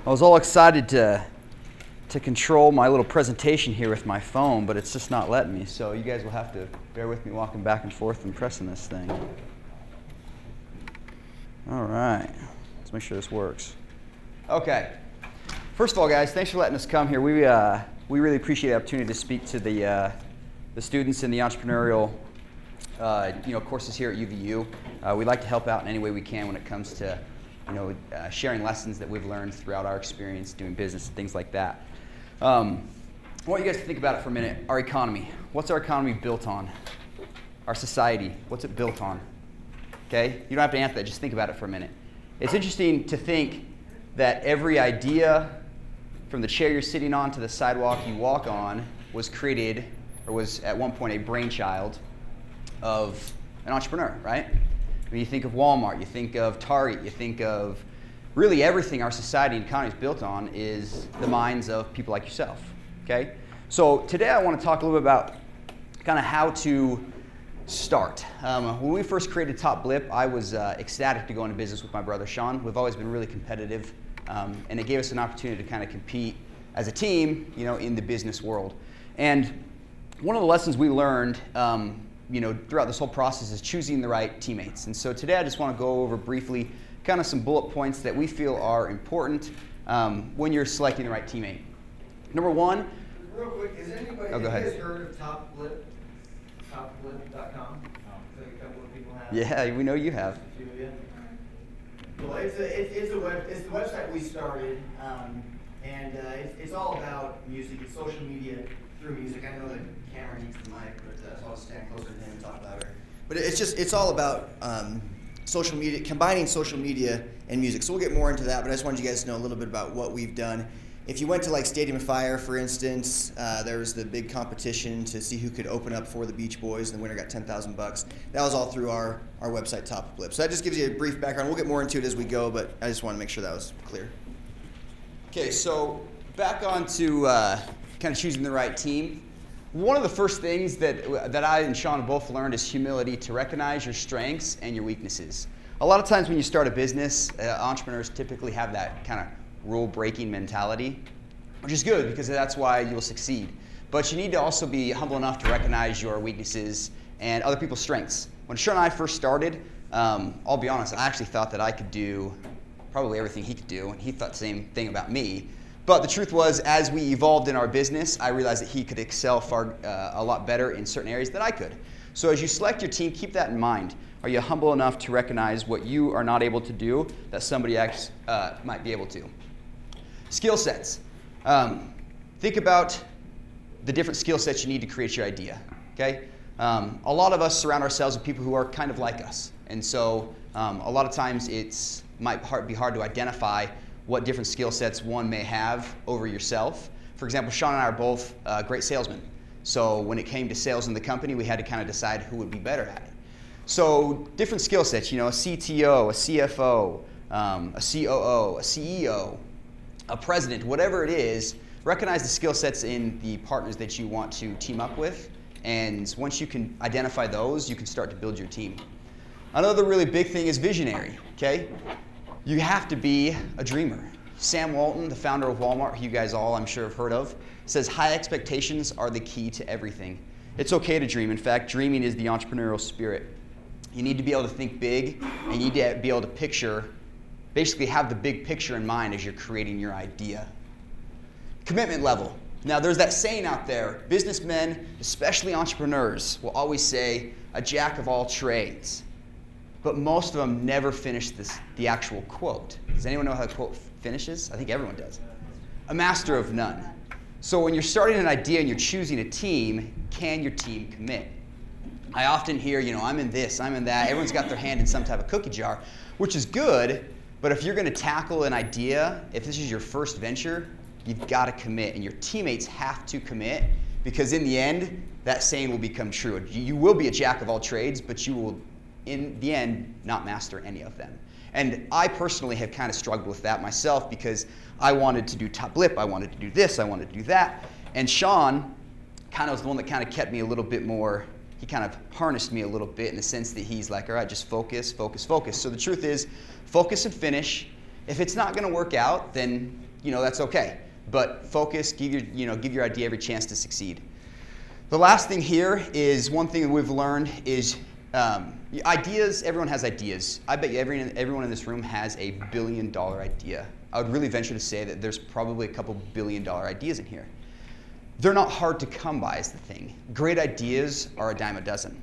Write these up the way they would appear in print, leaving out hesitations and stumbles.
I was all excited to control my little presentation here with my phone, but it's just not letting me. So you guys will have to bear with me walking back and forth and pressing this thing. All right, let's make sure this works. Okay. First of all, guys, thanks for letting us come here. We really appreciate the opportunity to speak to the students in the entrepreneurial courses here at UVU. We'd like to help out in any way we can when it comes to sharing lessons that we've learned throughout our experience doing business and things like that. I want you guys to think about it for a minute. Our economy. What's our economy built on? Our society. What's it built on? Okay? You don't have to answer that. Just think about it for a minute. It's interesting to think that every idea from the chair you're sitting on to the sidewalk you walk on was created or was at one point a brainchild of an entrepreneur, right? When you think of Walmart, you think of Target, you think of really everything our society and economy is built on is the minds of people like yourself, okay? So today I want to talk a little bit about kind of how to start. When we first created Top Blip, I was ecstatic to go into business with my brother Sean. We've always been really competitive, and it gave us an opportunity to kind of compete as a team, in the business world. And one of the lessons we learned throughout this whole process is choosing the right teammates. And so today I just want to go over briefly kind of some bullet points that we feel are important when you're selecting the right teammate. Number one. Real quick, has anybody go ahead. heard of Top Blip? TopBlip.com? So a couple of people have. Yeah, we know you have. A few of you. Well, it's the website we started, and it's all about music. It's social media through music. I know that Cameron needs the mic, but I'll stand closer to him and talk louder. But it's all about social media, combining social media and music. So we'll get more into that, but I just wanted you guys to know a little bit about what we've done. If you went to like Stadium of Fire, for instance, there was the big competition to see who could open up for the Beach Boys, and the winner got $10,000. That was all through our website, Top Blip. So that just gives you a brief background. We'll get more into it as we go, but I just want to make sure that was clear. Okay, so back on to kind of choosing the right team. One of the first things that I and Sean both learned is humility, to recognize your strengths and your weaknesses. A lot of times when you start a business, entrepreneurs typically have that kind of rule-breaking mentality, which is good because that's why you'll succeed. But you need to also be humble enough to recognize your weaknesses and other people's strengths. When Sean and I first started, I'll be honest, I actually thought that I could do probably everything he could do, and he thought the same thing about me. But the truth was, as we evolved in our business, I realized that he could excel a lot better in certain areas than I could. So as you select your team, keep that in mind. Are you humble enough to recognize what you are not able to do that somebody else might be able to? Skill sets. Think about the different skill sets you need to create your idea, okay? A lot of us surround ourselves with people who are kind of like us. And so a lot of times it might be hard to identify what different skill sets one may have over yourself. For example, Sean and I are both great salesmen. So when it came to sales in the company, we had to kind of decide who would be better at it. So different skill sets, a CTO, a CFO, a COO, a CEO, a president, whatever it is, recognize the skill sets in the partners that you want to team up with. And once you can identify those, you can start to build your team. Another really big thing is visionary, okay? You have to be a dreamer. Sam Walton, the founder of Walmart, who you guys all I'm sure have heard of, says high expectations are the key to everything. It's okay to dream. In fact, dreaming is the entrepreneurial spirit. You need to be able to think big, and you need to be able to picture, basically have the big picture in mind as you're creating your idea. Commitment level. Now there's that saying out there, businessmen, especially entrepreneurs, will always say, a jack of all trades. But most of them never finish the actual quote. Does anyone know how the quote finishes? I think everyone does. A master of none. So when you're starting an idea and you're choosing a team, can your team commit? I often hear, I'm in this, I'm in that. Everyone's got their hand in some type of cookie jar, which is good, but if you're going to tackle an idea, if this is your first venture, you've got to commit, and your teammates have to commit, because in the end, that saying will become true. You will be a jack of all trades, but you will, in the end, not master any of them. And I personally have kind of struggled with that myself because I wanted to do Top Blip, I wanted to do this, I wanted to do that. And Sean kind of was the one that kind of kept me a little bit more, he kind of harnessed me a little bit in the sense that he's like, all right, just focus, focus, focus. So the truth is, focus and finish. If it's not going to work out, then that's okay. But focus, give your idea every chance to succeed. The last thing here is one thing that we've learned is ideas. Everyone has ideas. I bet you everyone in this room has a billion-dollar idea. I would really venture to say that there's probably a couple billion-dollar ideas in here. They're not hard to come by is the thing. Great ideas are a dime a dozen.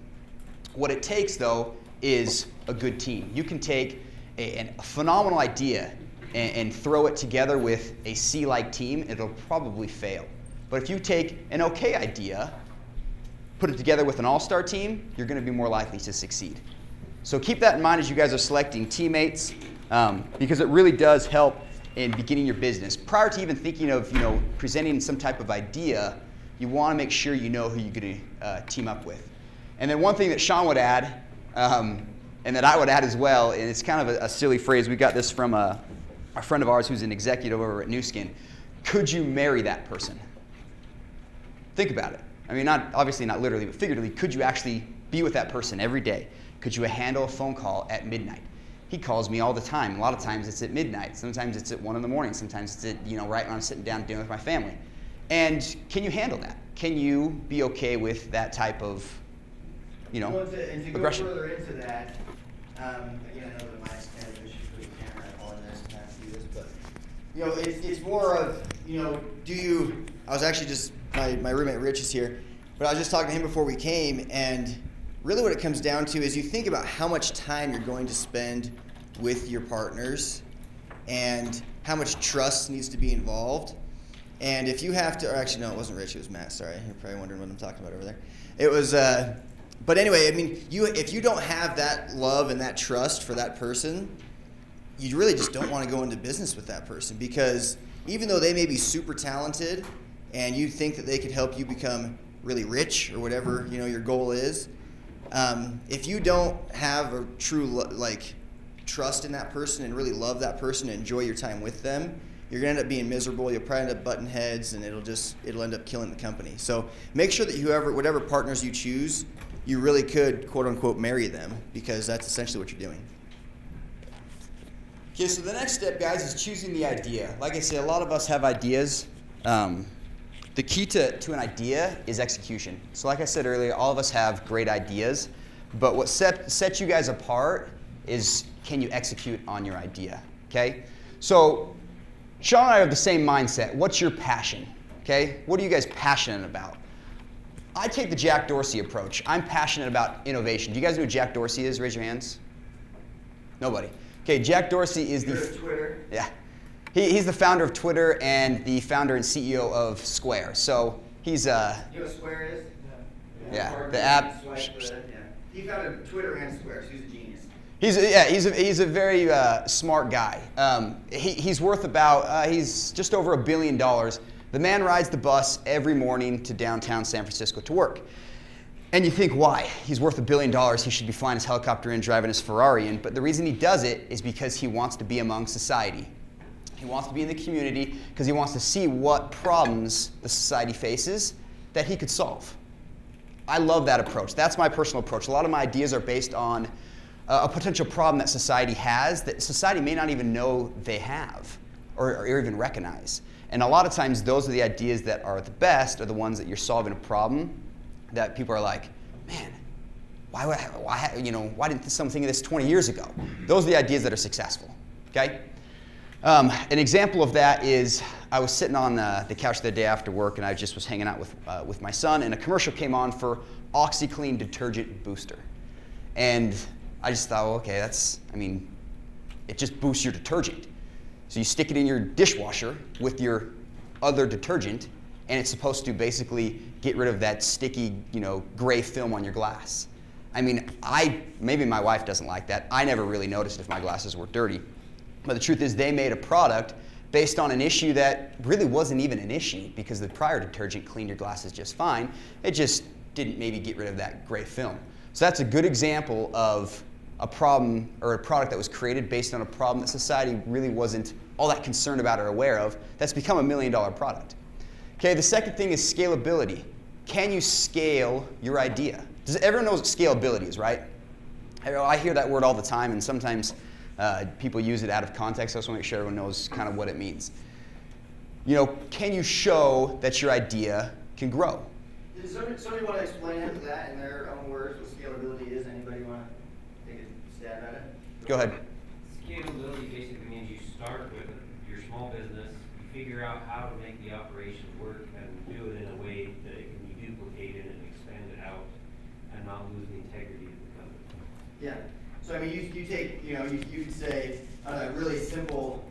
What it takes, though, is a good team. You can take a phenomenal idea and throw it together with a C-like team, it'll probably fail. But if you take an okay idea, put it together with an all-star team, you're going to be more likely to succeed. So keep that in mind as you guys are selecting teammates, because it really does help in beginning your business. Prior to even thinking of presenting some type of idea, you want to make sure you know who you're going to team up with. And then one thing that Sean would add, and that I would add as well, and it's kind of a silly phrase. We got this from a friend of ours who's an executive over at Newskin. Could you marry that person? Think about it. I mean, obviously not literally, but figuratively, could you actually be with that person every day? Could you handle a phone call at midnight? He calls me all the time. A lot of times it's at midnight. Sometimes it's at 1 in the morning. Sometimes it's at, right when I'm sitting down dinner with my family. And can you handle that? Can you be okay with that type of, and to aggression? Go further into that, again, I know that my standard issue for the camera, I apologize, I can't see this, but, it's more of, I was actually just, my roommate Rich is here, but I was just talking to him before we came, and really what it comes down to is you think about how much time you're going to spend with your partners and how much trust needs to be involved. And if you have to, or actually no, it wasn't Rich, it was Matt, sorry. You're probably wondering what I'm talking about over there. It was, but anyway, I mean, if you don't have that love and that trust for that person, you really just don't want to go into business with that person, because even though they may be super talented and you think that they could help you become really rich or whatever, your goal is, if you don't have a true trust in that person and really love that person and enjoy your time with them, you're gonna end up being miserable. You'll probably end up butting heads, and it'll end up killing the company. So make sure that whatever partners you choose, you really could quote unquote marry them, because that's essentially what you're doing. Okay, so the next step, guys, is choosing the idea. Like I said, a lot of us have ideas. The key to an idea is execution. So like I said earlier, all of us have great ideas, but what sets you guys apart is, can you execute on your idea, okay? So Sean and I have the same mindset. What's your passion, okay? What are you guys passionate about? I take the Jack Dorsey approach. I'm passionate about innovation. Do you guys know who Jack Dorsey is? Raise your hands. Nobody. Okay, Jack Dorsey is Twitter. Yeah. He's the founder of Twitter and the founder and CEO of Square. So he's You know what Square is? Yeah, the app. He founded Twitter and Square, so he's a genius. He's a very smart guy. He's worth about he's just over $1 billion. The man rides the bus every morning to downtown San Francisco to work. And you think, why? He's worth $1 billion. He should be flying his helicopter in, driving his Ferrari in. But the reason he does it is because he wants to be among society. He wants to be in the community because he wants to see what problems the society faces that he could solve. I love that approach. That's my personal approach. A lot of my ideas are based on a potential problem that society has that society may not even know they have or even recognize. And a lot of times those are the ideas that are the best, are the ones that you're solving a problem that people are like, man, why didn't someone think of this 20 years ago? Those are the ideas that are successful, okay? An example of that is I was sitting on the couch the day after work, and I just was hanging out with my son, and a commercial came on for OxyClean detergent booster. And I just thought, well, okay, it just boosts your detergent. So you stick it in your dishwasher with your other detergent, and it's supposed to basically get rid of that sticky, gray film on your glass. I mean, maybe my wife doesn't like that. I never really noticed if my glasses were dirty. But the truth is they made a product based on an issue that really wasn't even an issue, because the prior detergent cleaned your glasses just fine. It just didn't maybe get rid of that gray film. So that's a good example of a problem or a product that was created based on a problem that society really wasn't all that concerned about or aware of. That's become $1 million product. Okay, the second thing is scalability. Can you scale your idea? Everyone knows what scalability is, right? I hear that word all the time, and sometimes people use it out of context. I just want to make sure everyone knows kind of what it means. can you show that your idea can grow? Does somebody want to explain that in their own words what scalability is? Anybody want to take a stab at it? Go ahead. Scalability basically means you start with your small business, you figure out how to make the operation work and do it in a way that it can be duplicated and expanded out and not lose the integrity of the company. Yeah. So I mean, you take, you could say a really simple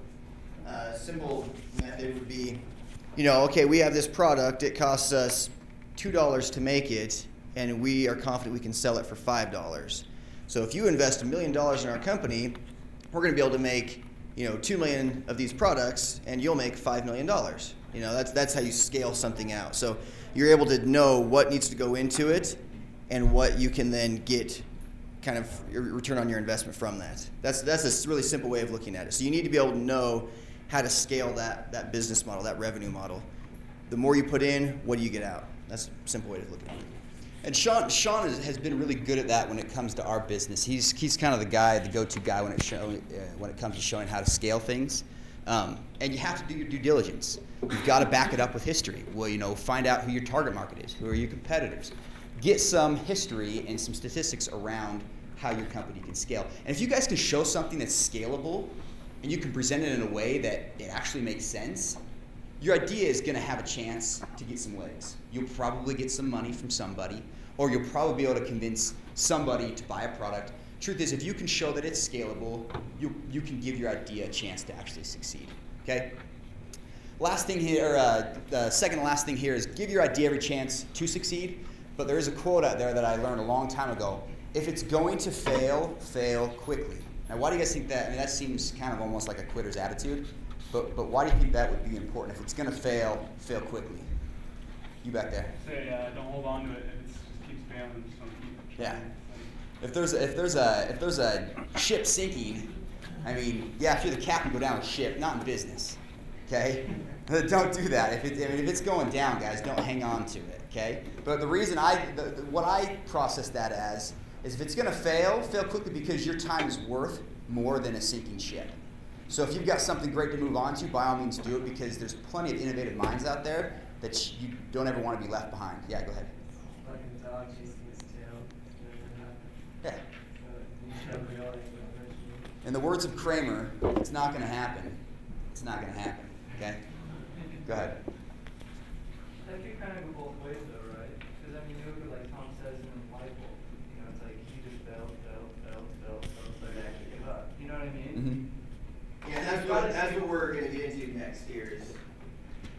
method would be, okay, we have this product, it costs us $2 to make it, and we are confident we can sell it for $5. So if you invest $1 million in our company, we're going to be able to make 2 million of these products, and you'll make $5 million. That's how you scale something out. So you're able to know what needs to go into it, and what you can then get kind of your return on your investment from that. That's a really simple way of looking at it. So you need to be able to know how to scale that business model, that revenue model. The more you put in, what do you get out? That's a simple way to look at it. And Sean has been really good at that when it comes to our business. He's kind of the go-to guy when it comes to showing how to scale things. And you have to do your due diligence. You've got to back it up with history. Well, find out who your target market is, who are your competitors. Get some history and some statistics around how your company can scale. And if you guys can show something that's scalable and you can present it in a way that it actually makes sense, your idea is going to have a chance to get some legs. You'll probably get some money from somebody, or you'll probably be able to convince somebody to buy a product. Truth is, if you can show that it's scalable, you can give your idea a chance to actually succeed. Okay? Last thing here, the second to last thing here is give your idea every chance to succeed. But there is a quote out there that I learned a long time ago. If it's going to fail, fail quickly. Now, why do you guys think that? I mean, that seems kind of almost like a quitter's attitude. But why do you think that would be important? If it's going to fail, fail quickly. You back there. Say, don't hold on to it. If it just keeps failing, just don't keep trying. Yeah. If there's a ship sinking, I mean, yeah, if you're the captain, go down with the ship, not in business. Okay? Don't do that. If it's going down, guys, don't hang on to it. Okay? But the reason what I process that as is if it's going to fail, fail quickly because your time is worth more than a sinking ship. So if you've got something great to move on to, by all means do it, because there's plenty of innovative minds out there that you don't ever want to be left behind. Yeah, go ahead. Like a dog chasing his tail. Yeah. In the words of Kramer, it's not going to happen. It's not going to happen. Okay? Go ahead. That could kind of go both ways, though, right? Because I mean, you look at like Tom says in the light bulb. It's like he just failed, so they actually give up. You know what I mean? Mm-hmm. Yeah, that's what we're going to get into next here.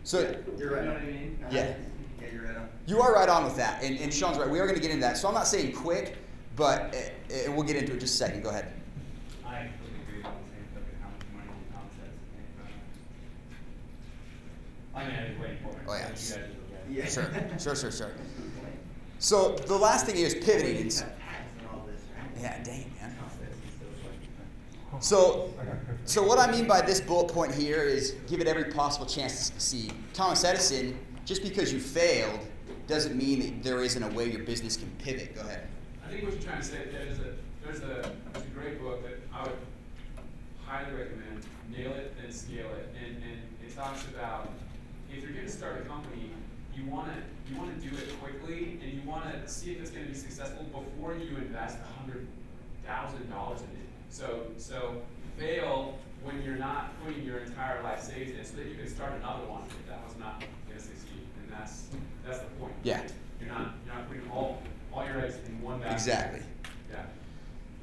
So You're right. You know what I mean? Yeah. Yeah, you're right on. You are right on with that, and Sean's right. We are going to get into that. So I'm not saying quit, but we'll get into it in just a second. Go ahead. I completely agree on the same token. How much money Tom says. I mean, it's way important. Oh, yeah. You guys are okay. Yeah. Sure. So the last thing is pivoting. Patents and all this, right? Yeah, dang it, man. So what I mean by this bullet point here is give it every possible chance to succeed. Thomas Edison, just because you failed doesn't mean that there isn't a way your business can pivot. Go ahead. I think what you're trying to say there's a great book that I would highly recommend. Nail it, then scale it. And it talks about if you're going to start a company, you want to do it quickly, and you want to see if it's going to be successful before you invest $100,000 in it. So fail when you're not putting your entire life savings in, so that you can start another one if that was not going to succeed. And that's the point. Yeah. You're not putting all your eggs in one basket. Exactly. Yeah.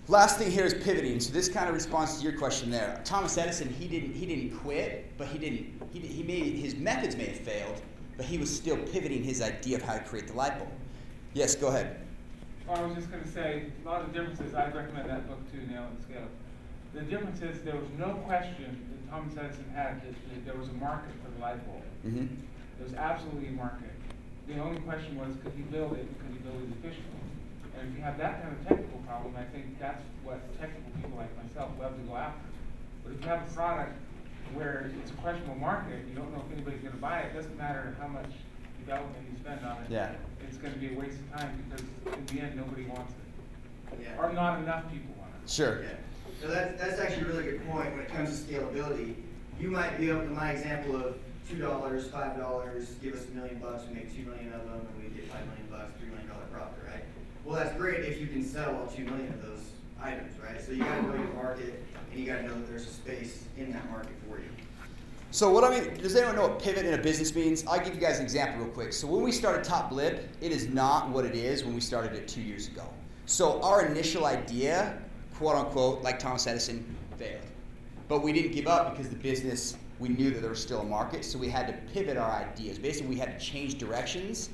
Last thing here is pivoting. So this kind of responds to your question there. Thomas Edison, he didn't quit, but his methods may have failed, but he was still pivoting his idea of how to create the light bulb. Yes, go ahead. Well, I was just going to say, a lot of the differences, I'd recommend that book too, Nail and Scale. The difference is there was no question that Thomas Edison had that there was a market for the light bulb. Mm-hmm. There was absolutely a market. The only question was, could he build it, and could he build it efficiently? And if you have that kind of technical problem, I think that's what technical people like myself love to go after. But if you have a product where it's a questionable market, you don't know if anybody's going to buy it, it doesn't matter how much development you spend on it. Yeah. It's going to be a waste of time because in the end, nobody wants it. Yeah. Or not enough people want it. Sure. Yeah. So that's actually a really good point when it comes to scalability. You might be able to, my example of $2, $5, give us $1 million, we make $2 million of them, and we get $5 million, $3 million profit, right? Well, that's great if you can sell all 2 million of those items, right? So you got to know your market, and you got to know that there's a space in that market for you. So what I mean, does anyone know what pivot in a business means? I'll give you guys an example real quick. So when we started Top Blip, it is not what it is when we started it 2 years ago. So our initial idea, quote unquote, like Thomas Edison, failed. But we didn't give up because the business, we knew that there was still a market, so we had to pivot our ideas. Basically, we had to change directions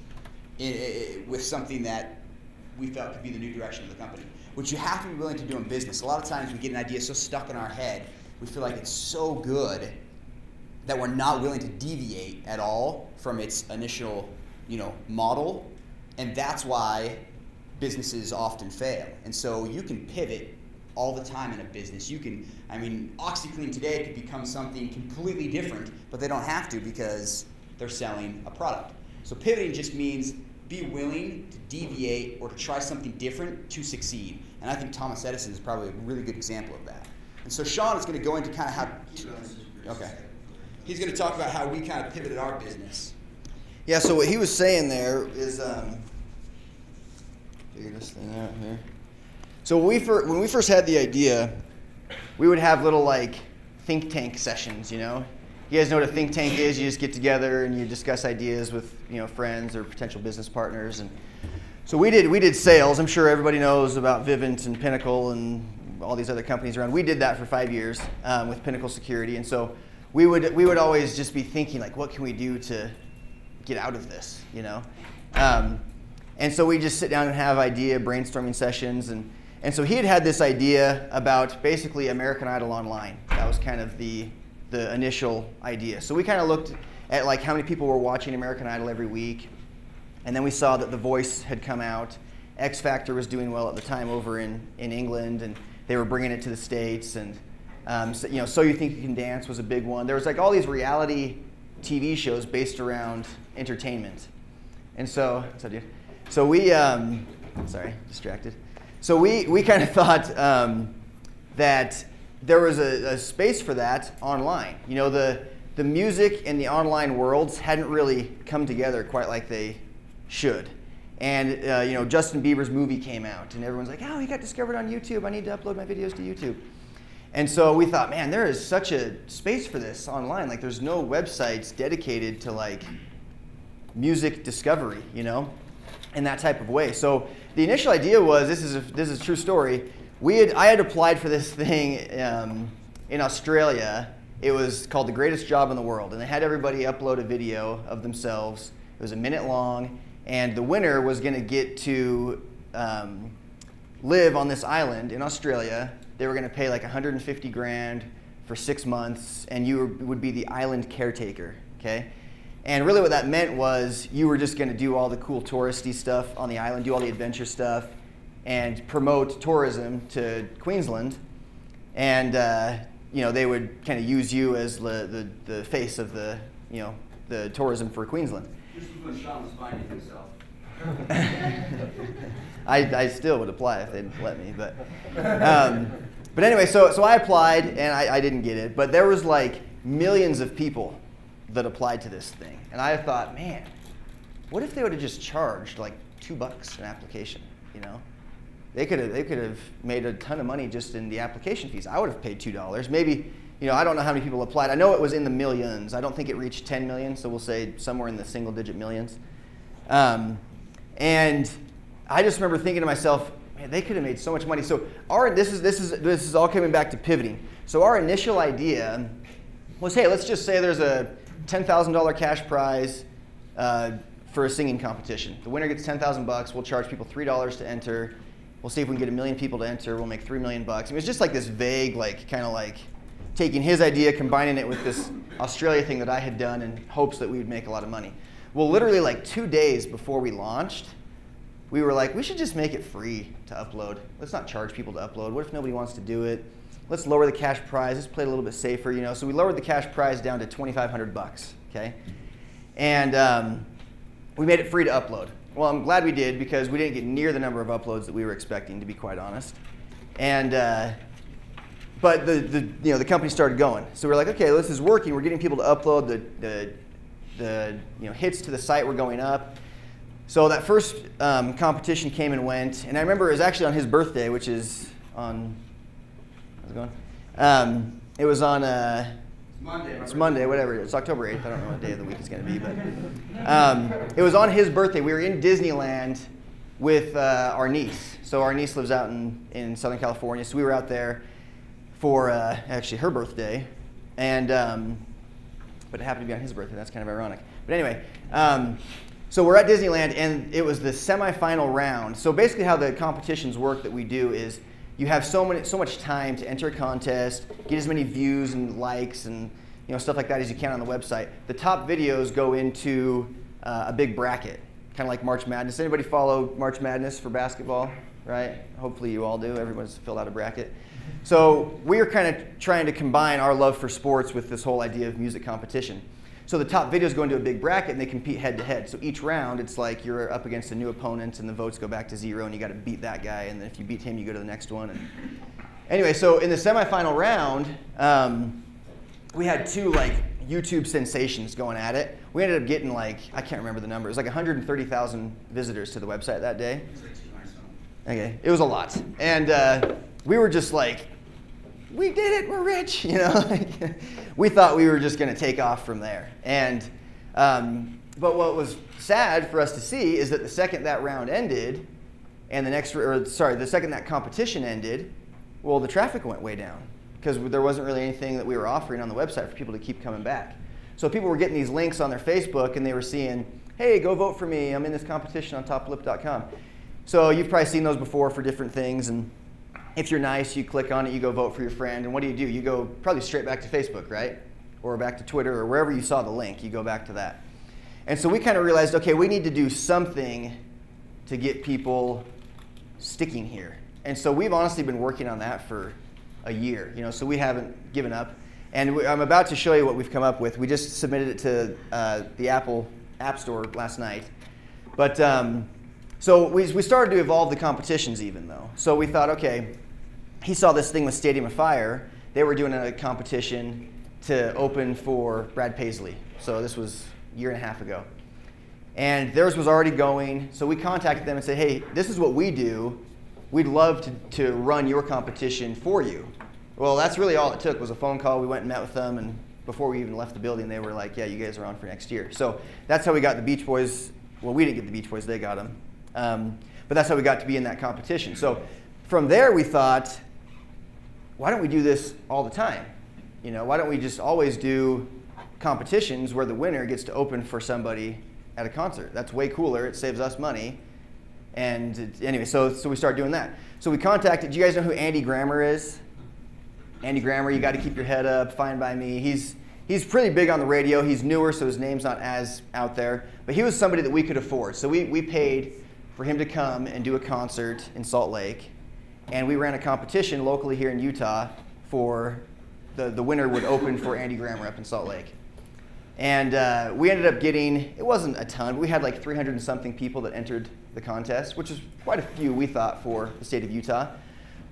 with something that we felt could be the new direction of the company, which you have to be willing to do in business. A lot of times we get an idea so stuck in our head, we feel like it's so good that we're not willing to deviate at all from its initial, model, and that's why businesses often fail. And so you can pivot all the time in a business. OxyClean today could become something completely different, but they don't have to because they're selling a product. So pivoting just means be willing to deviate or to try something different to succeed. And I think Thomas Edison is probably a really good example of that. And so Sean is going to go into kind of how, okay. He's going to talk about how we kind of pivoted our business. Yeah, so what he was saying there is, figure this thing out here. So when we first had the idea, we would have little think tank sessions, You guys know what a think tank is? You just get together and you discuss ideas with friends or potential business partners. And so we did sales. I'm sure everybody knows about Vivint and Pinnacle and all these other companies around. We did that for 5 years with Pinnacle Security, and so we would always just be thinking what can we do to get out of this, And so we just sit down and have brainstorming sessions, and so he had this idea about basically American Idol online. That was kind of the initial idea. So we kind of looked at how many people were watching American Idol every week, and then we saw that The Voice had come out. X Factor was doing well at the time over in England, and they were bringing it to the States, and So You Think You Can Dance was a big one. There was all these reality TV shows based around entertainment. And so we, sorry, distracted. So we kind of thought that there was a space for that online. The music and the online worlds hadn't really come together quite like they should. And Justin Bieber's movie came out, and everyone's like, oh, he got discovered on YouTube. I need to upload my videos to YouTube. And so we thought, man, there is such a space for this online. There's no websites dedicated to music discovery, in that type of way. So the initial idea was, this is a true story. I had applied for this thing in Australia. It was called The Greatest Job in the World, and they had everybody upload a video of themselves. It was a minute long, and the winner was going to get to live on this island in Australia. They were going to pay $150,000 for 6 months, and you would be the island caretaker, okay? And really what that meant was you were just going to do all the cool touristy stuff on the island, do all the adventure stuff, and promote tourism to Queensland. And they would kind of use you as the face of the tourism for Queensland. This is when Sean was finding himself. I still would apply if they'd let me, but anyway, so I applied and I didn't get it, but there was millions of people that applied to this thing, and I thought, man, what if they would have just charged $2 an application? They could have made a ton of money just in the application fees. I would have paid $2. Maybe, I don't know how many people applied. I know it was in the millions. I don't think it reached 10 million, so we'll say somewhere in the single-digit millions. And I just remember thinking to myself, man, they could have made so much money. So this is all coming back to pivoting. So our initial idea was, hey, let's just say there's a $10,000 cash prize for a singing competition. The winner gets $10,000. We'll charge people $3 to enter. We'll see if we can get 1 million people to enter. We'll make $3 million. It was just this vague, kind of taking his idea, combining it with this Australia thing that I had done in hopes that we would make a lot of money. Well, literally 2 days before we launched, we were we should just make it free to upload. Let's not charge people to upload. What if nobody wants to do it? Let's lower the cash prize. Let's play it a little bit safer, So we lowered the cash prize down to $2,500, okay? And we made it free to upload. Well, I'm glad we did because we didn't get near the number of uploads that we were expecting, to be quite honest. And but the company started going. So we're like, okay, this is working. We're getting people to upload the hits to the site were going up. So that first competition came and went, and I remember it was actually on his birthday, which is on, how's it going? It was on Monday. It's Monday, whatever. It's October 8th. I don't know what day of the week it's going to be, but it was on his birthday. We were in Disneyland with our niece. So our niece lives out in Southern California, so we were out there for actually her birthday, and but it happened to be on his birthday. That's kind of ironic. But anyway, so we're at Disneyland, and it was the semifinal round. So basically, how the competitions work that we do is you have so much time to enter a contest, get as many views and likes and stuff like that as you can on the website. The top videos go into a big bracket, kind of like March Madness. Anybody follow March Madness for basketball? Right? Hopefully you all do. Everyone's filled out a bracket. So we are kind of trying to combine our love for sports with this whole idea of music competition. So the top videos go into a big bracket and they compete head to head. So each round it's like you're up against a new opponent and the votes go back to 0 and you got to beat that guy, and then if you beat him you go to the next one. And anyway, so in the semifinal round, we had two YouTube sensations going at it. We ended up getting I can't remember the number. It was 130,000 visitors to the website that day. Okay, it was a lot. And we were just like, we did it, we're rich, We thought we were just going to take off from there. And but what was sad for us to see is that the second that round ended, and the second that competition ended, well, the traffic went way down because there wasn't really anything that we were offering on the website for people to keep coming back. So people were getting these links on their Facebook, and they were seeing, hey, go vote for me. I'm in this competition on toplip.com. So you've probably seen those before for different things, and if you're nice, you click on it, you go vote for your friend, and what do? You go probably straight back to Facebook, right? Or back to Twitter, or wherever you saw the link, you go back to that. And so we kind of realized, okay, we need to do something to get people sticking here. And so we've honestly been working on that for a year, so we haven't given up. And I'm about to show you what we've come up with. We just submitted it to the Apple App Store last night. But so we started to evolve the competitions even, though. So we thought, okay, he saw this thing with Stadium of Fire. They were doing a competition to open for Brad Paisley. So this was a year and a half ago. And theirs was already going. So we contacted them and said, hey, this is what we do. We'd love to run your competition for you. Well, that's really all it took was a phone call. We went and met with them, and before we even left the building, they were like, yeah, you guys are on for next year. So that's how we got the Beach Boys. Well, we didn't get the Beach Boys, they got them. But that's how we got to be in that competition. So from there, we thought, why don't we do this all the time? Why don't we just always do competitions where the winner gets to open for somebody at a concert? That's way cooler. It saves us money. And anyway, so we started doing that. So we contacted, do you guys know who Andy Grammer is? Andy Grammer, you got to keep your head up, Fine by Me. He's pretty big on the radio. He's newer, so his name's not as out there. But he was somebody that we could afford. So we paid for him to come and do a concert in Salt Lake. And we ran a competition locally here in Utah for the winner would open for Andy Grammer up in Salt Lake. And we ended up getting, it wasn't a ton, but we had 300 and something people that entered the contest, which is quite a few, we thought, for the state of Utah.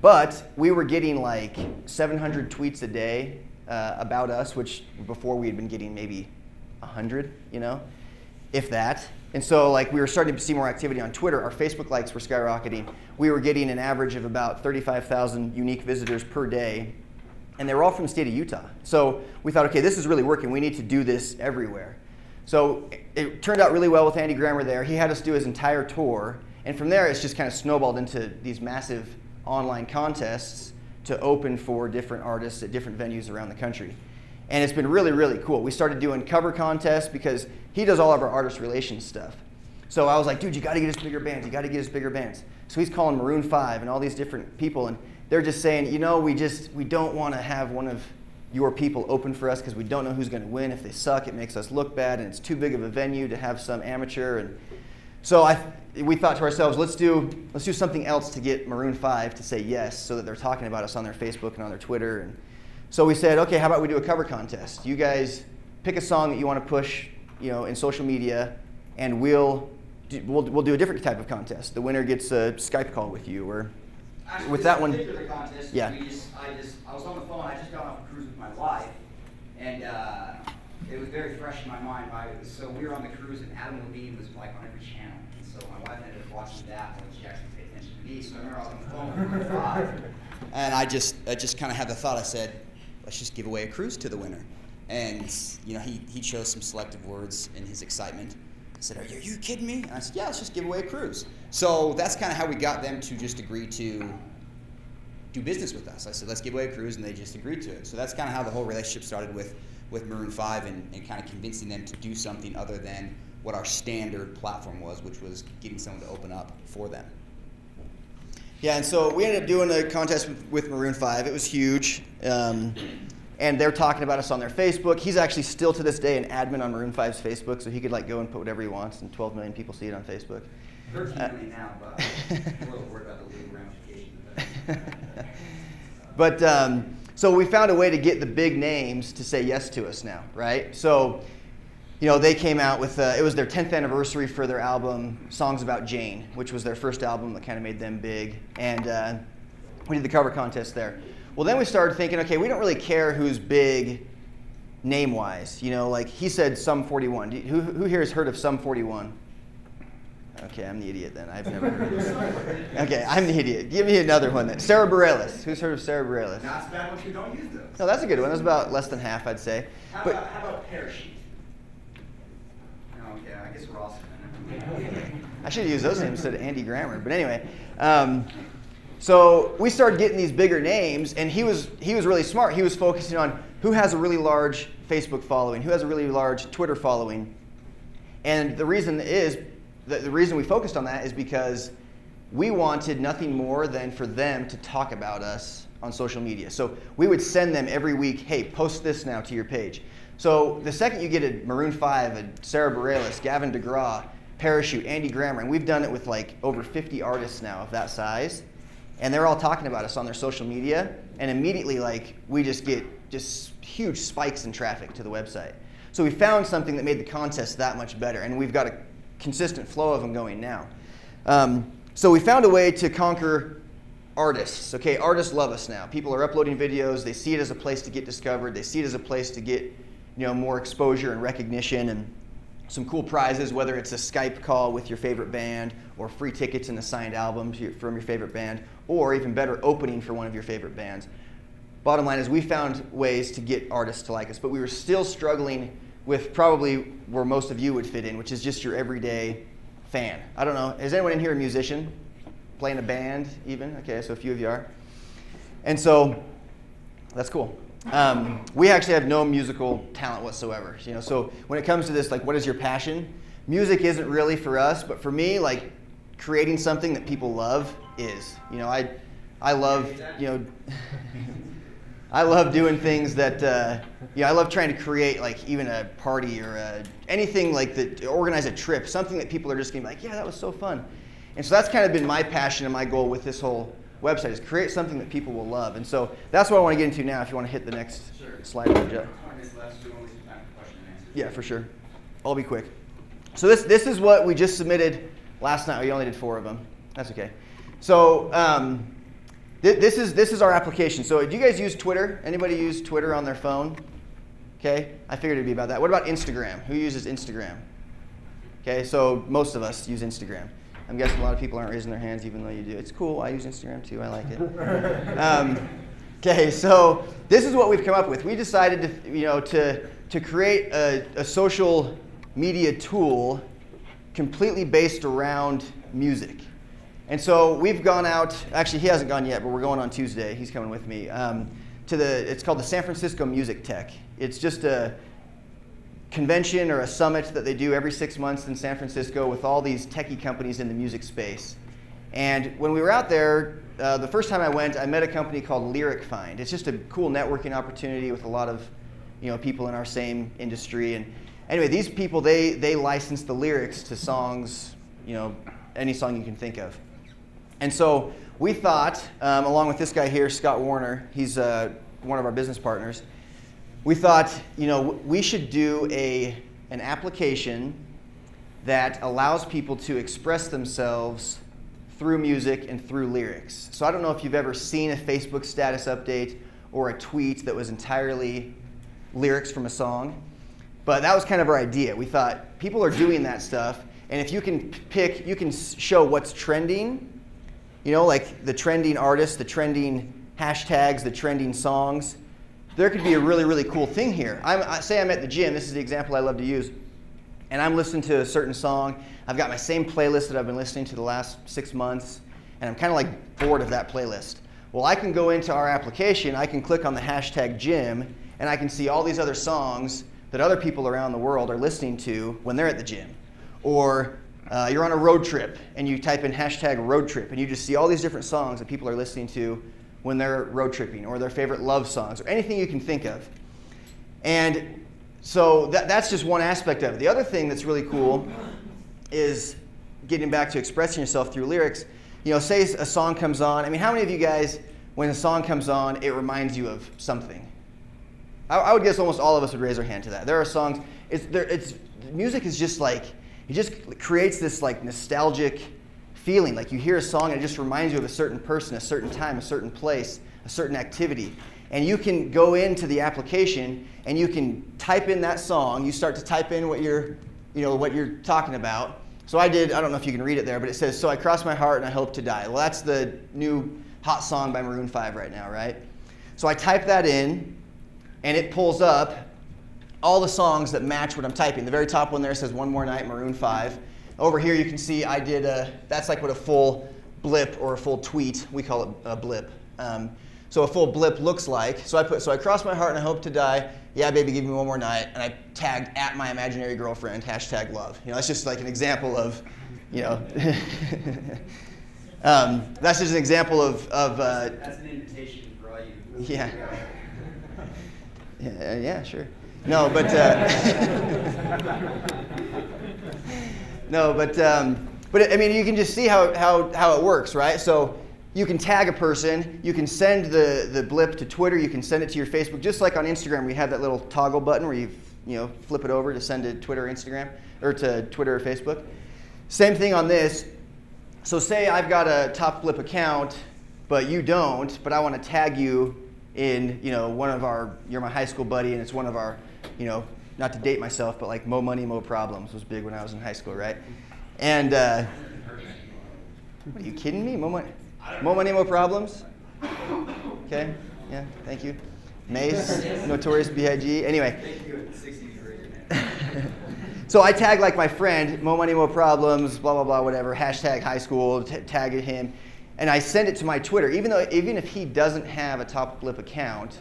But we were getting 700 tweets a day about us, which before we had been getting maybe 100, if that. And so we were starting to see more activity on Twitter. Our Facebook likes were skyrocketing. We were getting an average of about 35,000 unique visitors per day. And they were all from the state of Utah. So we thought, okay, this is really working. We need to do this everywhere. So it turned out really well with Andy Grammer there. He had us do his entire tour. And from there, it's just kind of snowballed into these massive online contests to open for different artists at different venues around the country. And it's been really, really cool. We started doing cover contests because he does all of our artist relations stuff. So I was like, dude, you got to get us bigger bands. You got to get us bigger bands. So he's calling Maroon 5 and all these different people. And they're just saying, we don't want to have one of your people open for us because we don't know who's going to win. If they suck, it makes us look bad, and it's too big of a venue to have some amateur. And so we thought to ourselves, let's do something else to get Maroon 5 to say yes, so that they're talking about us on their Facebook and on their Twitter. And so we said, okay, how about we do a cover contest? You guys pick a song that you want to push, in social media, and we'll do a different type of contest. The winner gets a Skype call with you, or Actually, with this that one, particular contest, yeah. I was on the phone. I just got off a cruise with my wife, and it was very fresh in my mind. So we were on the cruise, and Adam Levine was like on every channel. And so my wife ended up watching that when she actually paid attention to me. So I remember I was on the phone with Maroon 5, and I just kind of had the thought. I said, let's just give away a cruise to the winner. And you know, he chose some selective words in his excitement. I said, are you kidding me? And I said, yeah, let's just give away a cruise. So that's kind of how we got them to just agree to do business with us. I said, let's give away a cruise, and they just agreed to it. So that's kind of how the whole relationship started with Maroon 5 and kind of convincing them to do something other than what our standard platform was, which was getting someone to open up for them. Yeah, and so we ended up doing a contest with Maroon 5. It was huge. And they're talking about us on their Facebook. He's actually still to this day an admin on Maroon 5's Facebook, so he could like go and put whatever he wants, and 12 million people see it on Facebook. 13 million now, but we're a little worried about the legal ramifications of that. But so we found a way to get the big names to say yes to us now, right? So, you know, they came out with it was their 10th anniversary for their album Songs About Jane, which was their first album that kind of made them big, and we did the cover contest there. Well, then we started thinking, okay, we don't really care who's big name-wise. You know, like he said Sum 41. Who here has heard of Sum 41? Okay, I'm the idiot then. I've never heard of this. Okay, I'm the idiot. Give me another one then. Sarah Bareilles. Who's heard of Sarah Bareilles? Not as bad ones who don't use those. No, that's a good one. That's about less than half, I'd say. How about Parachute? Okay, I guess we're all I should have used those names instead of Andy Grammer. But anyway, so we started getting these bigger names, and he was really smart. He was focusing on who has a really large Facebook following, who has a really large Twitter following. And the reason we focused on that is because we wanted nothing more than for them to talk about us on social media. So we would send them every week, hey, post this now to your page. So the second you get a Maroon 5, a Sarah Bareilles, Gavin DeGraw, Parachute, Andy Grammer, and we've done it with like over 50 artists now of that size, and they're all talking about us on their social media, and immediately like we just get just huge spikes in traffic to the website. So we found something that made the contest that much better, and we've got a consistent flow of them going now. So we found a way to conquer artists. Okay, artists love us now. People are uploading videos. They see it as a place to get discovered. They see it as a place to get, you know, more exposure and recognition and some cool prizes, whether it's a Skype call with your favorite band or free tickets and a signed album from your favorite band, or even better, opening for one of your favorite bands. Bottom line is we found ways to get artists to like us, but we were still struggling with probably where most of you would fit in, which is just your everyday fan. I don't know, is anyone in here a musician? Playing a band even? Okay, so a few of you are. And so that's cool. We actually have no musical talent whatsoever. You know, so when it comes to this, like, what is your passion? Music isn't really for us, but for me, like, creating something that people love is. You know, I love, you know, I love doing things that, I love trying to create, like, even a party or anything like that, organize a trip, something that people are just going to be like, yeah, that was so fun. And so that's kind of been my passion and my goal with this whole website, is create something that people will love. And so that's what I want to get into now, if you want to hit the next slide. Yeah, for sure. I'll be quick. So this is what we just submitted last night. We only did 4 of them. That's okay. So this is our application. So do you guys use Twitter? Anybody use Twitter on their phone? Okay, I figured it'd be about that. What about Instagram? Who uses Instagram? Okay, so most of us use Instagram. I'm guessing a lot of people aren't raising their hands, even though you do. It's cool. I use Instagram too. I like it. Okay, so this is what we've come up with. We decided to create a social media tool completely based around music. And so we've gone out. Actually, he hasn't gone yet, but we're going on Tuesday. He's coming with me it's called the San Francisco Music Tech. It's just a convention or a summit that they do every 6 months in San Francisco with all these techie companies in the music space. And when we were out there, the first time I went, I met a company called Lyric Find. It's just a cool networking opportunity with a lot of people in our same industry. And anyway, these people, they license the lyrics to songs, any song you can think of. And so we thought, along with this guy here, Scott Warner, he's one of our business partners, we thought, we should do an application that allows people to express themselves through music and through lyrics. So I don't know if you've ever seen a Facebook status update or a tweet that was entirely lyrics from a song, but that was kind of our idea. We thought people are doing that stuff, and if you can pick, you can show what's trending, you know, like the trending artists, the trending hashtags, the trending songs. There could be a really, really cool thing here. Say I'm at the gym, this is the example I love to use, and I'm listening to a certain song. I've got my same playlist that I've been listening to the last 6 months, and I'm kind of like bored of that playlist. Well, I can go into our application, I can click on the hashtag gym, and I can see all these other songs that other people around the world are listening to when they're at the gym. Or you're on a road trip, and you type in hashtag road trip, and you just see all these different songs that people are listening to when they're road tripping, or their favorite love songs, or anything you can think of. And so that's just one aspect of it. The other thing that's really cool is getting back to expressing yourself through lyrics. You know, say a song comes on. I mean, how many of you guys, when a song comes on, it reminds you of something? I would guess almost all of us would raise our hand to that. There are songs, music is just like, it just creates this like nostalgic feeling. Like you hear a song and it just reminds you of a certain person, a certain time, a certain place, a certain activity. And you can go into the application and you can type in that song. You start to type in what you're talking about. So I don't know if you can read it there, but it says, "So I crossed my heart and I hope to die." Well, that's the new hot song by Maroon 5 right now, right? So I type that in, and it pulls up all the songs that match what I'm typing. The very top one there says "One More Night," Maroon 5. Over here you can see I did that's like what a full blip or a full tweet, we call it a blip. So a full blip looks like. So I crossed my heart and I hope to die. Yeah, baby, give me one more night. And I tagged at my imaginary girlfriend, hashtag love. You know, that's just like an example of, you know, that's just an example of that's an invitation for all you. Yeah. Yeah, sure. No, but but I mean, you can just see how it works, right? So you can tag a person, you can send the blip to Twitter, you can send it to your Facebook, just like on Instagram we have that little toggle button where you flip it over to send to Twitter or Instagram, or to Twitter or Facebook. Same thing on this. So say I've got a Top Blip account, but you don't, but I want to tag you in, one of our, you're my high school buddy, and it's one of our, not to date myself, but like Mo Money, Mo Problems was big when I was in high school, right? And what, are you kidding me? Mo Money, Mo Problems? Okay, yeah, thank you. Mace, Notorious B.I.G. Anyway. So I tag like my friend, Mo Money, Mo Problems, blah, blah, blah, whatever, hashtag high school, tag him, and I send it to my Twitter. Even if he doesn't have a Top Blip account,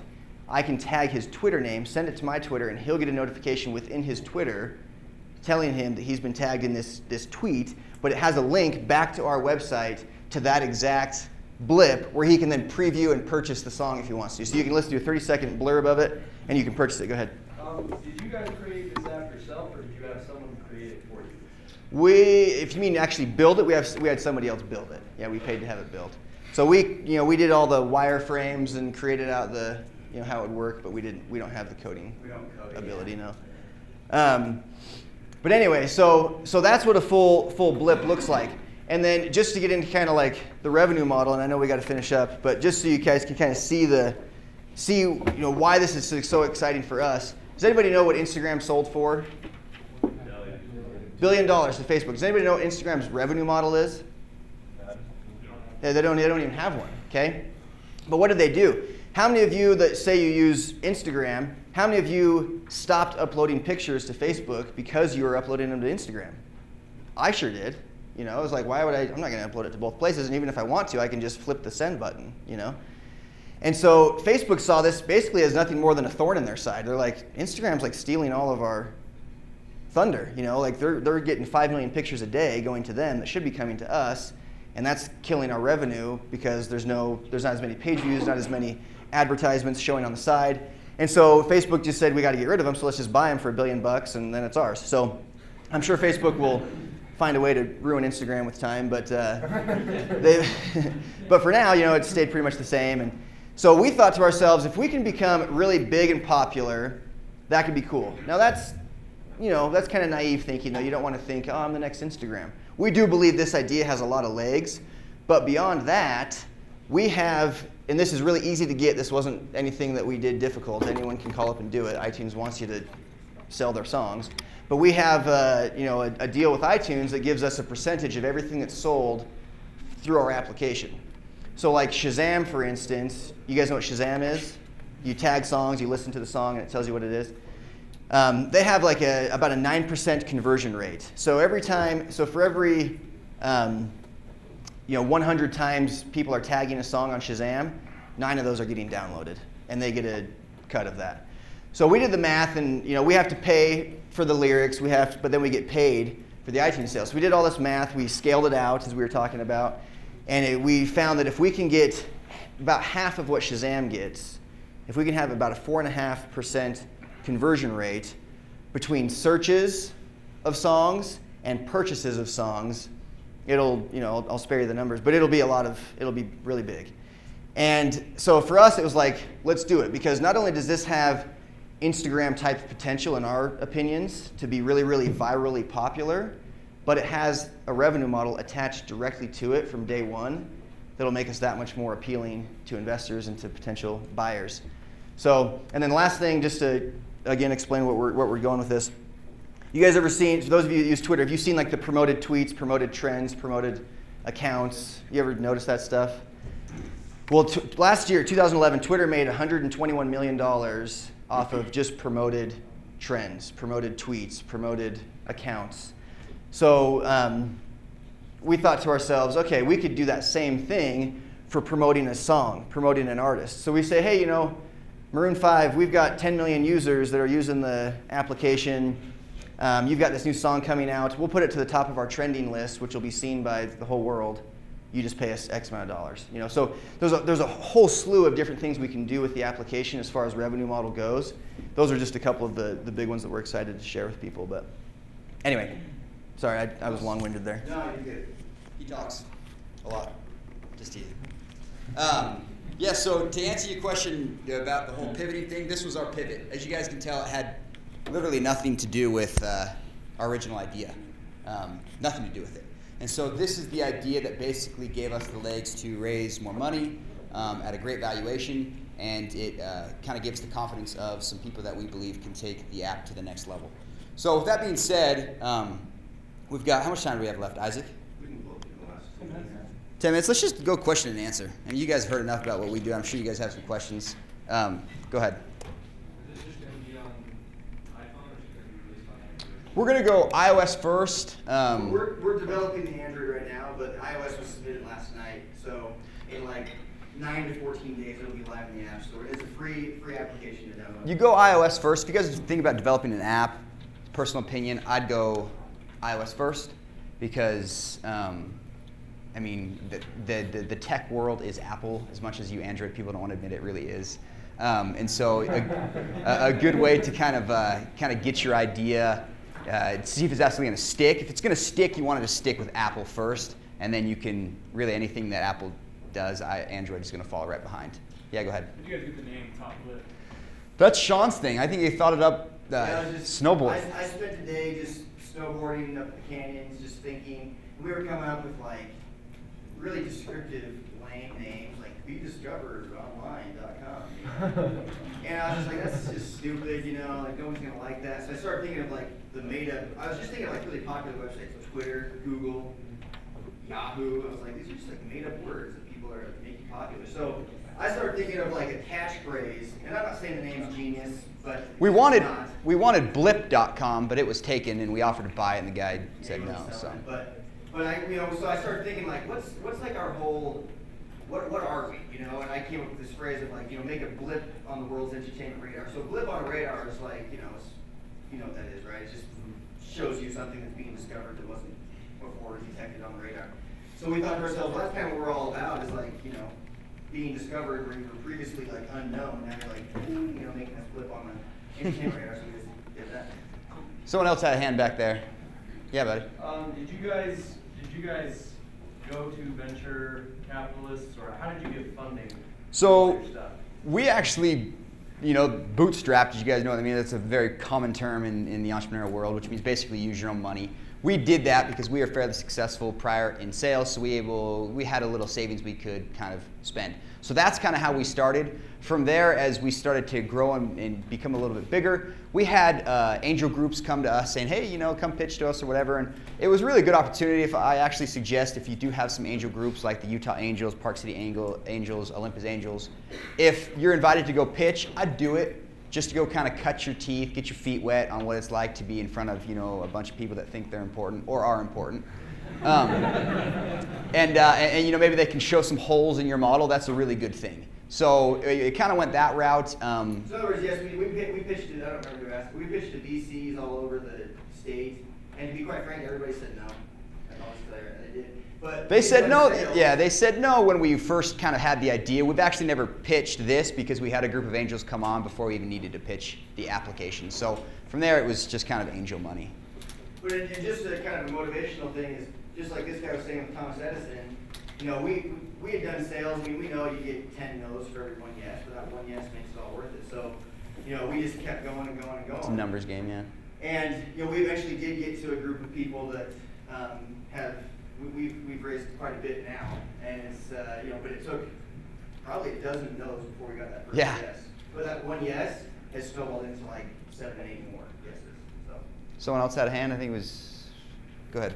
I can tag his Twitter name, send it to my Twitter, and he'll get a notification within his Twitter telling him that he's been tagged in this tweet, but it has a link back to our website to that exact blip where he can then preview and purchase the song if he wants to. So you can listen to a 30-second blurb of it, and you can purchase it. Go ahead. Did you guys create this app yourself, or did you have someone create it for you? If you mean actually build it, we had somebody else build it. Yeah, we paid to have it built. So we did all the wireframes and created out the how it would work, but we don't have the coding ability, no. But anyway, so that's what a full blip looks like. And then just to get into kind of like the revenue model, and I know we got to finish up, but just so you guys can kind of see why this is so exciting for us. Does anybody know what Instagram sold for? $1 billion to Facebook. Does anybody know what Instagram's revenue model is? Yeah, they don't even have one. Okay, but what did they do? How many of you that say you use Instagram, how many of you stopped uploading pictures to Facebook because you were uploading them to Instagram? I sure did. I was like, why would I'm not going to upload it to both places, and even if I want to, I can just flip the send button, And so Facebook saw this basically as nothing more than a thorn in their side. They're like, Instagram's like stealing all of our thunder, like they're getting 5 million pictures a day going to them that should be coming to us, and that's killing our revenue because there's not as many page views, not as many advertisements showing on the side. And so Facebook just said, we got to get rid of them, so let's just buy them for $1 billion and then it's ours. So I'm sure Facebook will find a way to ruin Instagram with time, but but for now, it stayed pretty much the same. And so we thought to ourselves, if we can become really big and popular, that could be cool. Now that's kind of naive thinking, though. You don't want to think, oh, I'm the next Instagram. We do believe this idea has a lot of legs, But beyond that, we have, and this is really easy to get. This wasn't anything that we did difficult. Anyone can call up and do it. iTunes wants you to sell their songs. But we have a deal with iTunes that gives us a percentage of everything that's sold through our application. So like Shazam, for instance, you guys know what Shazam is? You tag songs, you listen to the song, and it tells you what it is. They have like about a 9% conversion rate. So for every 100 times people are tagging a song on Shazam, 9 of those are getting downloaded, and they get a cut of that. So we did the math, and we have to pay for the lyrics, but then we get paid for the iTunes sales. So we did all this math, we scaled it out as we were talking about, and we found that if we can get about half of what Shazam gets, if we can have about a 4.5% conversion rate between searches of songs and purchases of songs, I'll spare you the numbers, but it'll be really big. And so for us, it was like, let's do it, because not only does this have Instagram type potential in our opinions to be really, really virally popular, but it has a revenue model attached directly to it from day one that'll make us that much more appealing to investors and to potential buyers. So, and then the last thing, just to again explain what we're going with this. You guys ever seen, for those of you that use Twitter, have you seen like the promoted tweets, promoted trends, promoted accounts? You ever notice that stuff? Well, last year, 2011, Twitter made $121 million off of just promoted trends, promoted tweets, promoted accounts. So we thought to ourselves, okay, we could do that same thing for promoting a song, promoting an artist. So we say, hey, Maroon 5, we've got 10 million users that are using the application. You've got this new song coming out. We'll put it to the top of our trending list, which will be seen by the whole world. You just pay us X amount of dollars. So there's a whole slew of different things we can do with the application as far as revenue model goes. Those are just a couple of the big ones that we're excited to share with people. But anyway, sorry, I was long-winded there. No, you're good. He talks a lot. Just teasing. Yeah, so to answer your question about the whole pivoting thing, this was our pivot. As you guys can tell, it had literally nothing to do with our original idea. Nothing to do with it. And so this is the idea that basically gave us the legs to raise more money at a great valuation, and it kind of gives the confidence of some people that we believe can take the app to the next level. So with that being said, we've got, how much time do we have left, Isaac? We can go through the last 10 minutes. 10 minutes. Let's just go question and answer. I mean, you guys have heard enough about what we do. I'm sure you guys have some questions. Go ahead. Is this just going to be on iPhone, or is it going to be released on Android? We're going to go iOS first. We're developing the Android right now, but iOS was submitted last night. So in like 9 to 14 days, it'll be live in the App Store. It's a free application to download. You go iOS first. If you guys think about developing an app, personal opinion, I'd go iOS first because, I mean, the tech world is Apple as much as you Android people don't want to admit it really is. And so a good way to kind of get your idea, see if it's actually going to stick. If it's going to stick, you want it to stick with Apple first, and then you can really anything that Apple does, Android is going to follow right behind. Yeah, go ahead. Did you guys get the name Top Lip? That's Sean's thing. I think he thought it up. Snowboard. I spent the day just snowboarding up the canyons, just thinking. We were coming up with like really descriptive, lame names, like bediscoveredonline.com. And I was just like, that's just stupid, like no one's gonna like that. So I started thinking of like the made up. I was just thinking of like really popular websites, so Twitter, Google, Yahoo. I was like, these are just like made up words that people are making popular. So I started thinking of like a catchphrase, and I'm not saying the name's genius, but we wanted blip.com, but it was taken, and we offered to buy it, and the guy said no. So. But I, so I started thinking like, what's like our whole, what are we, And I came up with this phrase of like, make a blip on the world's entertainment radar. So a blip on a radar is like, it's, you know what that is, right? It just shows you something that's being discovered that wasn't before detected on the radar. So we thought to ourselves, well, that's kind of what we're all about, is like, being discovered where you were previously like unknown. Now you're like, making us blip on the entertainment radar. So we just did that. Someone else had a hand back there. Yeah, buddy. Did you guys go to venture capitalists, or how did you get funding? So for your stuff? we actually, bootstrapped, as you guys know what I mean. That's a very common term in the entrepreneurial world, which means basically use your own money. We did that because we were fairly successful prior in sales, so we had a little savings we could kind of spend. So that's kind of how we started. From there, as we started to grow and become a little bit bigger, we had angel groups come to us saying, hey, you know, come pitch to us or whatever. And it was really a good opportunity. If I actually suggest if you do have some angel groups like the Utah Angels, Park City Angels, Olympus Angels, if you're invited to go pitch, I'd do it just to go kind of cut your teeth, get your feet wet on what it's like to be in front of, you know, a bunch of people that think they're important or are important. And you know, maybe they can show some holes in your model. That's a really good thing. So it kind of went that route. So in other words, yes, we pitched to, I don't remember who asked, we pitched to VCs all over the state, and to be quite frank, everybody said no. And they did. But they said no. Yeah, they said no when we first kind of had the idea. We've actually never pitched this because we had a group of angels come on before we even needed to pitch the application. So from there, it was just kind of angel money. But and just a kind of a motivational thing is, just like this guy was saying with Thomas Edison, you know, we had done sales. I mean, we know you get 10 no's for every one yes, but that one yes makes it all worth it. So, you know, we just kept going and going and going. It's a numbers game, yeah. And, you know, we eventually did get to a group of people that we've raised quite a bit now. And it's, you know, but it took probably a dozen no's before we got that first yes. But that one yes has snowballed into like 7 or 8 more yeses. So. Someone else had a hand? I think it was, go ahead.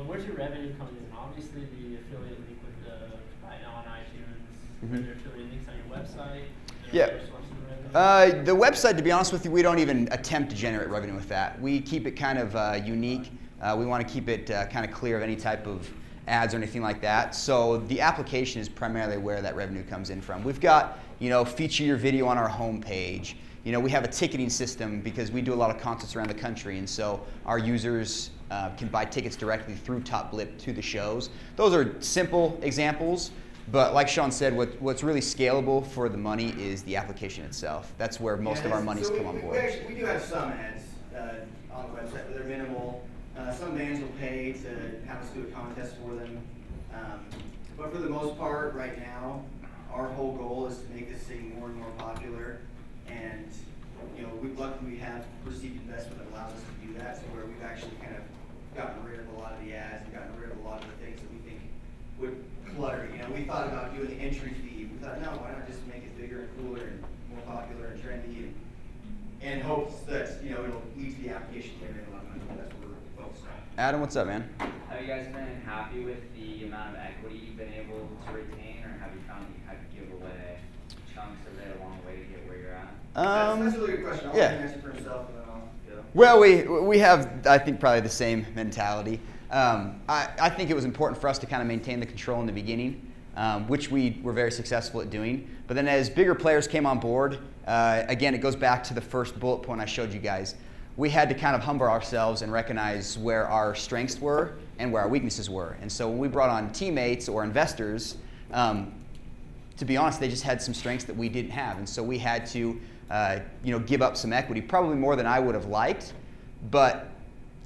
Where's your revenue coming in? Obviously, the affiliate link with the buy now on iTunes, are there affiliate links on your website? Yeah. The website, to be honest with you, we don't even attempt to generate revenue with that. We keep it kind of unique. We want to keep it kind of clear of any type of ads or anything like that. So the application is primarily where that revenue comes in from. We've got, you know, feature your video on our homepage. You know, we have a ticketing system because we do a lot of concerts around the country, and so our users can buy tickets directly through Top Blip to the shows. Those are simple examples, but like Sean said, what's really scalable for the money is the application itself. That's where most of our money's come on board. We do have some ads on the website, but they're minimal. Some bands will pay to have us do a contest for them. But for the most part, right now, our whole goal is to make this thing more and more popular. And you know, luckily we have received investment that allows us to do that, so where we've actually kind of gotten rid of a lot of the ads and gotten rid of a lot of the things that we think would clutter. You know, we thought about doing the entry fee. We thought, no, why not just make it bigger and cooler and more popular and trendy, and hopes that, you know, it'll lead to the application generating a lot of money. That's what we're focused on. Adam, what's up, man? Have you guys been happy with the amount of equity you've been able to retain, or have you found that you had to give away chunks of it along the way to get where you're at? That's a really good question. I'll let him answer for himself, and then I'll go. Well, we have, I think, probably the same mentality. I think it was important for us to kind of maintain the control in the beginning, which we were very successful at doing. But then as bigger players came on board, again, it goes back to the first bullet point I showed you guys. We had to kind of humble ourselves and recognize where our strengths were and where our weaknesses were. And so when we brought on teammates or investors, to be honest, they just had some strengths that we didn't have. And so we had to you know, give up some equity, probably more than I would have liked. But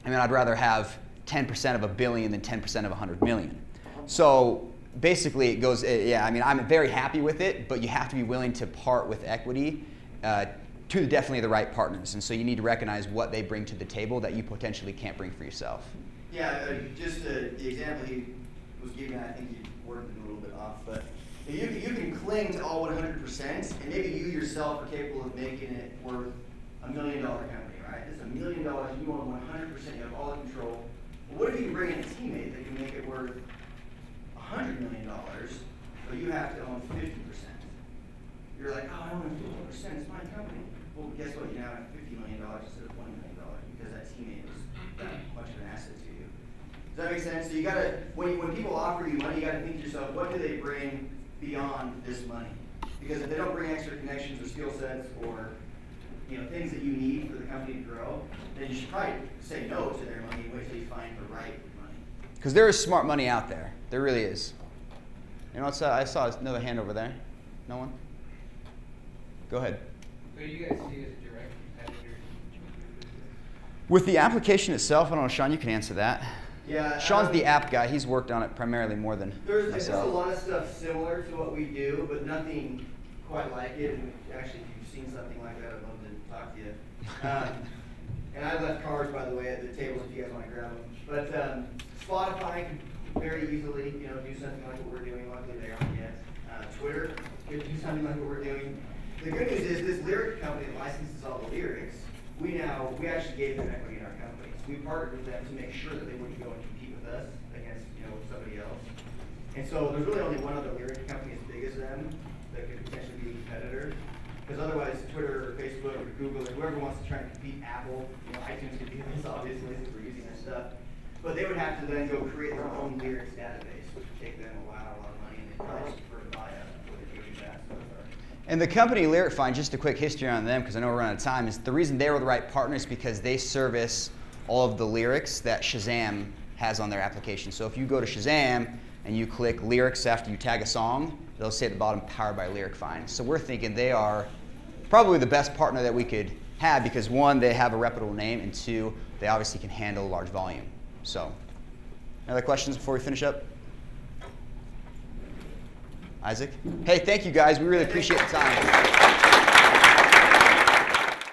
I mean, I'd rather have 10% of $1 billion than 10% of $100 million. So basically, it goes. Yeah, I mean, I'm very happy with it, but you have to be willing to part with equity to definitely the right partners. And so you need to recognize what they bring to the table that you potentially can't bring for yourself. Yeah, just the example he was giving, I think you worded it a little bit off, but you can cling to all 100%, and maybe you yourself are capable of making it worth $1 million company, right? It's $1 million, you own 100%, you have all the control. But what if you can bring in a teammate that can make it worth $100 million, but you have to own 50%? You're like, oh, I own 50%, it's my company. Well, guess what? You now have $50 million instead of $20 million because that teammate was that much of an asset to you. Does that make sense? So you gotta, when people offer you money, you gotta think to yourself, what do they bring beyond this money? Because if they don't bring extra connections or skill sets or, you know, things that you need for the company to grow, then you should probably say no to their money and wait till you find the right money. Because there is smart money out there. There really is. You know what's I saw another hand over there. No one? Go ahead. Who do you guys see as direct competitors? With the application itself, I don't know, Sean, you can answer that. Yeah. Sean's the app guy. He's worked on it primarily more than there's myself. a lot of stuff similar to what we do, but nothing quite like it. And actually, if you've seen something like that, I'd love to talk to you. And I left cards, by the way, at the tables if you guys want to grab them. But Spotify can very easily, do something like what we're doing. Luckily, they aren't yet. Twitter could do something like what we're doing. The good news is this lyric company that licenses all the lyrics, we actually gave them equity in our company. So we partnered with them to make sure that they wouldn't go and compete with us against, somebody else. And so there's really only one other lyric company as big as them that could potentially be a competitor. Because otherwise, Twitter or Facebook or Google or whoever wants to try and compete, Apple, iTunes could do this obviously since we're using this stuff. But they would have to then go create their own lyrics database, which would take them a while, a lot of money, and they'd probably just prefer to buy us before they do that. And the company LyricFind, just a quick history on them, because I know we're out of time, is the reason they were the right partners because they service all of the lyrics that Shazam has on their application. So if you go to Shazam and you click lyrics after you tag a song, they'll say at the bottom, powered by LyricFind. So we're thinking they are probably the best partner that we could have because one, they have a reputable name, and two, they obviously can handle large volume. So, any other questions before we finish up? Isaac? Hey, thank you guys. We really appreciate the time.